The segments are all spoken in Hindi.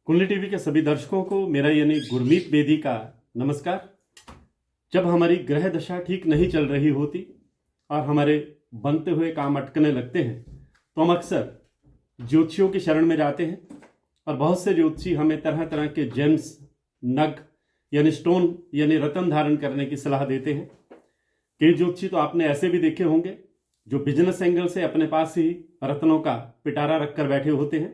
कुंडली टीवी के सभी दर्शकों को मेरा यानी गुरमीत बेदी का नमस्कार। जब हमारी ग्रह दशा ठीक नहीं चल रही होती और हमारे बनते हुए काम अटकने लगते हैं तो हम अक्सर ज्योतिषियों की शरण में जाते हैं और बहुत से ज्योतिषी हमें तरह तरह के जेम्स, नग यानी स्टोन यानी रत्न धारण करने की सलाह देते हैं। कई ज्योतिषी तो आपने ऐसे भी देखे होंगे जो बिजनेस एंगल से अपने पास ही रत्नों का पिटारा रखकर बैठे होते हैं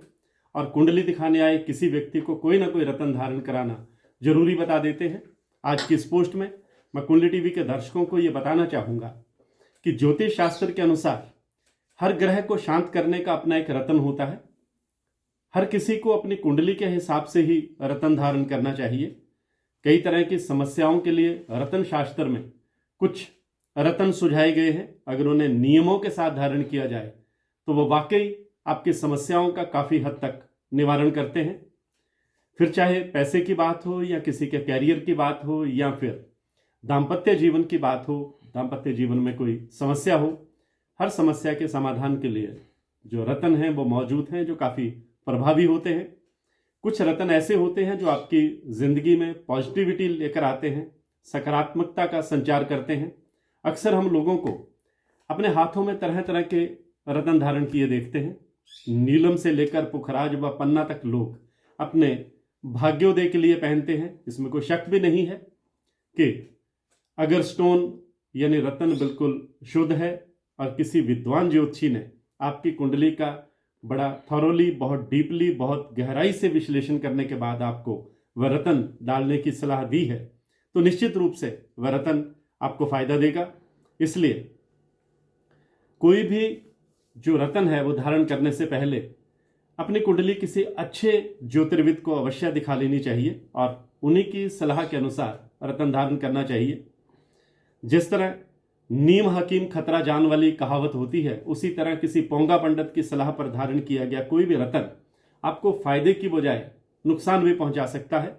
और कुंडली दिखाने आए किसी व्यक्ति को कोई ना कोई रत्न धारण कराना जरूरी बता देते हैं। आज की इस पोस्ट में मैं कुंडली टीवी के दर्शकों को यह बताना चाहूंगा कि ज्योतिष शास्त्र के अनुसार हर ग्रह को शांत करने का अपना एक रत्न होता है। हर किसी को अपनी कुंडली के हिसाब से ही रत्न धारण करना चाहिए। कई तरह की समस्याओं के लिए रत्न शास्त्र में कुछ रत्न सुझाए गए हैं। अगर उन्हें नियमों के साथ धारण किया जाए तो वो वाकई आपकी समस्याओं का काफी हद तक निवारण करते हैं। फिर चाहे पैसे की बात हो या किसी के कैरियर की बात हो या फिर दाम्पत्य जीवन की बात हो, दाम्पत्य जीवन में कोई समस्या हो, हर समस्या के समाधान के लिए जो रत्न हैं वो मौजूद हैं जो काफी प्रभावी होते हैं। कुछ रत्न ऐसे होते हैं जो आपकी जिंदगी में पॉजिटिविटी लेकर आते हैं, सकारात्मकता का संचार करते हैं। अक्सर हम लोगों को अपने हाथों में तरह तरह के रत्न धारण किए देखते हैं। नीलम से लेकर पुखराज व पन्ना तक लोग अपने भाग्योदय के लिए पहनते हैं। इसमें कोई शक भी नहीं है कि अगर स्टोन यानी रत्न बिल्कुल शुद्ध है और किसी विद्वान ज्योतिषी ने आपकी कुंडली का बड़ा थॉरोली, बहुत डीपली, बहुत गहराई से विश्लेषण करने के बाद आपको वह रत्न डालने की सलाह दी है तो निश्चित रूप से वह रत्न आपको फायदा देगा। इसलिए कोई भी जो रत्न है वो धारण करने से पहले अपनी कुंडली किसी अच्छे ज्योतिर्विद को अवश्य दिखा लेनी चाहिए और उन्हीं की सलाह के अनुसार रत्न धारण करना चाहिए। जिस तरह नीम हकीम खतरा जान वाली कहावत होती है, उसी तरह किसी पोंगा पंडित की सलाह पर धारण किया गया कोई भी रत्न आपको फायदे की बजाय नुकसान भी पहुंचा सकता है।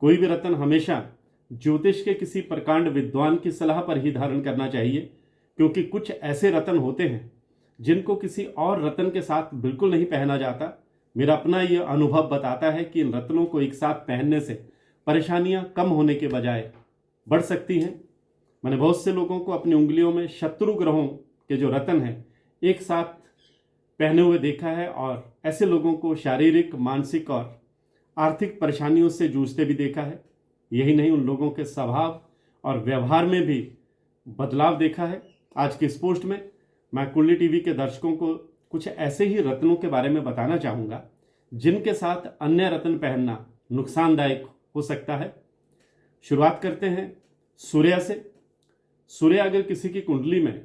कोई भी रत्न हमेशा ज्योतिष के किसी प्रकांड विद्वान की सलाह पर ही धारण करना चाहिए, क्योंकि कुछ ऐसे रत्न होते हैं जिनको किसी और रत्न के साथ बिल्कुल नहीं पहना जाता। मेरा अपना यह अनुभव बताता है कि इन रत्नों को एक साथ पहनने से परेशानियां कम होने के बजाय बढ़ सकती हैं। मैंने बहुत से लोगों को अपनी उंगलियों में शत्रु ग्रहों के जो रत्न हैं एक साथ पहने हुए देखा है और ऐसे लोगों को शारीरिक, मानसिक और आर्थिक परेशानियों से जूझते भी देखा है। यही नहीं, उन लोगों के स्वभाव और व्यवहार में भी बदलाव देखा है। आज की इस पोस्ट में मैं कुंडली टीवी के दर्शकों को कुछ ऐसे ही रत्नों के बारे में बताना चाहूंगा जिनके साथ अन्य रत्न पहनना नुकसानदायक हो सकता है। शुरुआत करते हैं सूर्य से। सूर्य अगर किसी की कुंडली में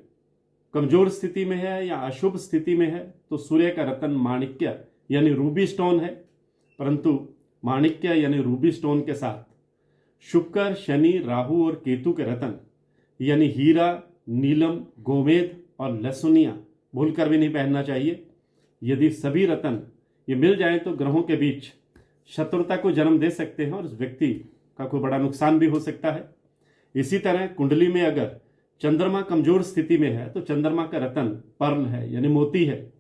कमजोर स्थिति में है या अशुभ स्थिति में है तो सूर्य का रत्न माणिक्य यानी रूबी स्टोन है। परंतु माणिक्य यानी रूबी स्टोन के साथ शुक्र, शनि, राहु और केतु के रत्न यानी हीरा, नीलम, गोमेद और लहसुनिया भूलकर भी नहीं पहनना चाहिए। यदि सभी रत्न ये मिल जाए तो ग्रहों के बीच शत्रुता को जन्म दे सकते हैं और उस व्यक्ति का कोई बड़ा नुकसान भी हो सकता है। इसी तरह कुंडली में अगर चंद्रमा कमजोर स्थिति में है तो चंद्रमा का रत्न पर्ल है यानी मोती है।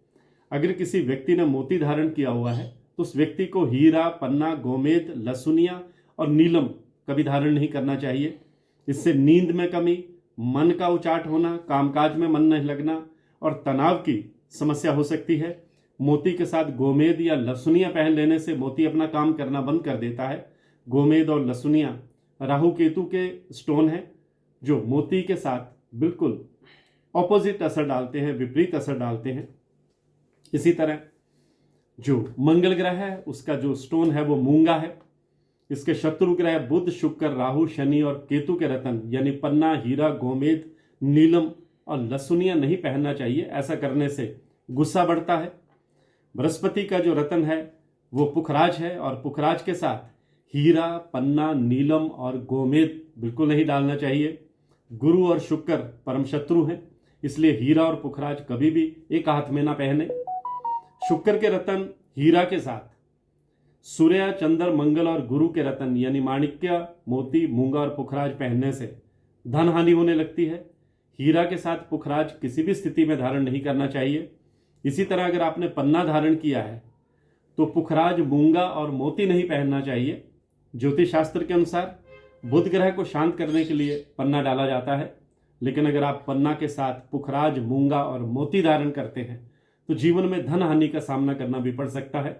अगर किसी व्यक्ति ने मोती धारण किया हुआ है तो उस व्यक्ति को हीरा, पन्ना, गोमेद, लहसुनिया और नीलम कभी धारण नहीं करना चाहिए। इससे नींद में कमी, मन का उचाट होना, कामकाज में मन नहीं लगना और तनाव की समस्या हो सकती है। मोती के साथ गोमेद या लहसुनिया पहन लेने से मोती अपना काम करना बंद कर देता है। गोमेद और लहसुनिया राहु केतु के स्टोन है जो मोती के साथ बिल्कुल ऑपोजिट असर डालते हैं, विपरीत असर डालते हैं। इसी तरह जो मंगल ग्रह है उसका जो स्टोन है वो मूंगा है। इसके शत्रु ग्रह बुध, शुक्र, राहु, शनि और केतु के रत्न यानी पन्ना, हीरा, गोमेद, नीलम और लहसुनिया नहीं पहनना चाहिए। ऐसा करने से गुस्सा बढ़ता है। बृहस्पति का जो रत्न है वो पुखराज है और पुखराज के साथ हीरा, पन्ना, नीलम और गोमेद बिल्कुल नहीं डालना चाहिए। गुरु और शुक्र परम शत्रु हैं, इसलिए हीरा और पुखराज कभी भी एक हाथ में ना पहने। शुक्र के रत्न हीरा के साथ सूर्य, चंद्र, मंगल और गुरु के रत्न यानी माणिक्य, मोती, मूंगा और पुखराज पहनने से धन हानि होने लगती है। हीरा के साथ पुखराज किसी भी स्थिति में धारण नहीं करना चाहिए। इसी तरह अगर आपने पन्ना धारण किया है तो पुखराज, मूंगा और मोती नहीं पहनना चाहिए। ज्योतिष शास्त्र के अनुसार बुध ग्रह को शांत करने के लिए पन्ना डाला जाता है, लेकिन अगर आप पन्ना के साथ पुखराज, मूंगा और मोती धारण करते हैं तो जीवन में धन हानि का सामना करना भी पड़ सकता है।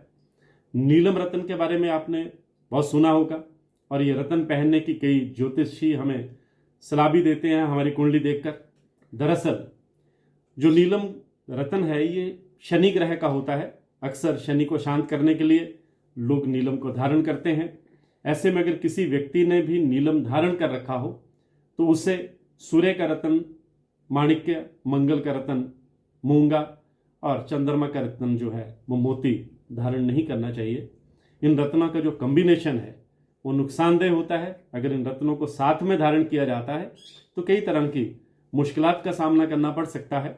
नीलम रत्न के बारे में आपने बहुत सुना होगा, और ये रत्न पहनने की कई ज्योतिषी हमें सलाह भी देते हैं हमारी कुंडली देखकर। दरअसल जो नीलम रत्न है ये शनि ग्रह का होता है। अक्सर शनि को शांत करने के लिए लोग नीलम को धारण करते हैं। ऐसे में अगर किसी व्यक्ति ने भी नीलम धारण कर रखा हो तो उसे सूर्य का रत्न, माणिक्य, मंगल का रत्न, मूंगा और चंद्रमा का रत्न जो है वो मोती धारण नहीं करना चाहिए। इन रत्नों का जो कॉम्बिनेशन है वो नुकसानदेह होता है। अगर इन रत्नों को साथ में धारण किया जाता है तो कई तरह की मुश्किलात का सामना करना पड़ सकता है।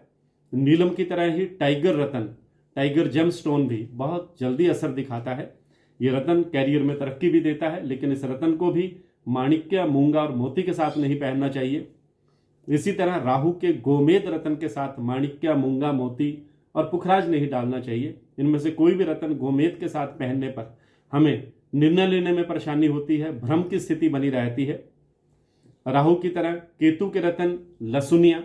नीलम की तरह ही टाइगर रत्न, टाइगर जेम स्टोन भी बहुत जल्दी असर दिखाता है। ये रत्न कैरियर में तरक्की भी देता है, लेकिन इस रत्न को भी माणिक्य, मूंगा और मोती के साथ नहीं पहनना चाहिए। इसी तरह राहु के गोमेद रत्न के साथ माणिक्य, मूंगा, मोती और पुखराज नहीं डालना चाहिए। इनमें से कोई भी रत्न गोमेद के साथ पहनने पर हमें निर्णय लेने में परेशानी होती है, भ्रम की स्थिति बनी रहती है। राहु की तरह केतु के रत्न लसुनिया,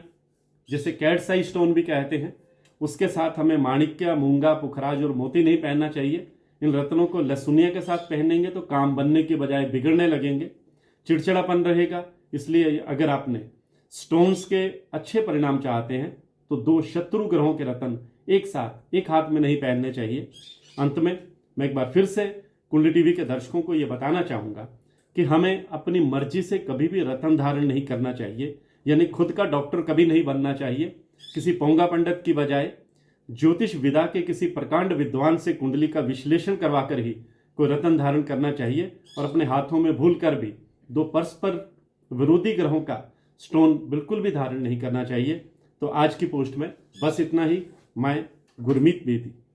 जिसे कैट्स आई स्टोन भी कहते हैं, उसके साथ हमें माणिक्य, मूंगा, पुखराज और मोती नहीं पहनना चाहिए। इन रत्नों को लसुनिया के साथ पहनेंगे तो काम बनने के बजाय बिगड़ने लगेंगे, चिड़चिड़ापन रहेगा। इसलिए अगर आपने स्टोन्स के अच्छे परिणाम चाहते हैं तो दो शत्रु ग्रहों के रत्न एक साथ एक हाथ में नहीं पहनने चाहिए। अंत में मैं एक बार फिर से कुंडली टीवी के दर्शकों को यह बताना चाहूंगा कि हमें अपनी मर्जी से कभी भी रत्न धारण नहीं करना चाहिए, यानी खुद का डॉक्टर कभी नहीं बनना चाहिए। किसी पोंगा पंडित की बजाय ज्योतिष विदा के किसी प्रकांड विद्वान से कुंडली का विश्लेषण करवाकर ही कोई रत्न धारण करना चाहिए, और अपने हाथों में भूल कर भी दो परस्पर विरोधी ग्रहों का स्टोन बिल्कुल भी धारण नहीं करना चाहिए। तो आज की पोस्ट में बस इतना ही। मैं गुरमीत बेदी।